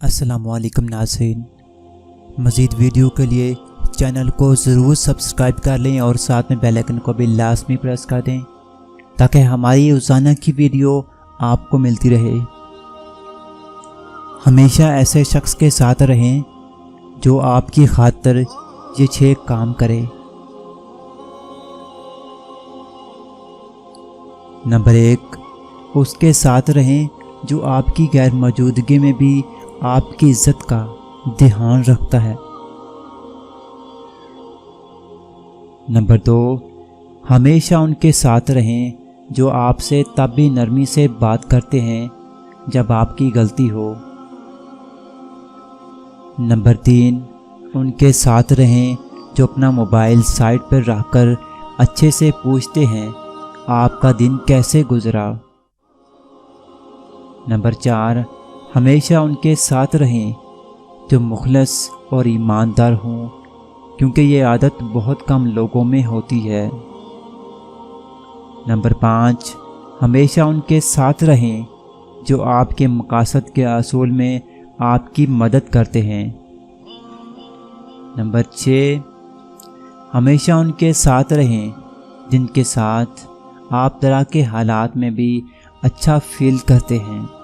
अस्सलामुअलैकुम नाज़रीन, मज़ीद वीडियो के लिए चैनल को ज़रूर सब्सक्राइब कर लें और साथ में बेल आइकन को भी लाजमी प्रेस कर दें ताकि हमारी रोज़ाना की वीडियो आपको मिलती रहे। हमेशा ऐसे शख्स के साथ रहें जो आपकी खातिर ये 6 काम करे। नंबर 1, उसके साथ रहें जो आपकी गैर मौजूदगी में भी आपकी इज्जत का ध्यान रखता है। नंबर 2, हमेशा उनके साथ रहें जो आपसे तब भी नरमी से बात करते हैं जब आपकी गलती हो। नंबर 3, उनके साथ रहें जो अपना मोबाइल साइड पर रखकर अच्छे से पूछते हैं आपका दिन कैसे गुजरा। नंबर 4, हमेशा उनके साथ रहें जो मुखलस और ईमानदार हों, क्योंकि ये आदत बहुत कम लोगों में होती है। नंबर 5, हमेशा उनके साथ रहें जो आपके मकासद के असूल में आपकी मदद करते हैं। नंबर 6, हमेशा उनके साथ रहें जिनके साथ आप तरह के हालात में भी अच्छा फील करते हैं।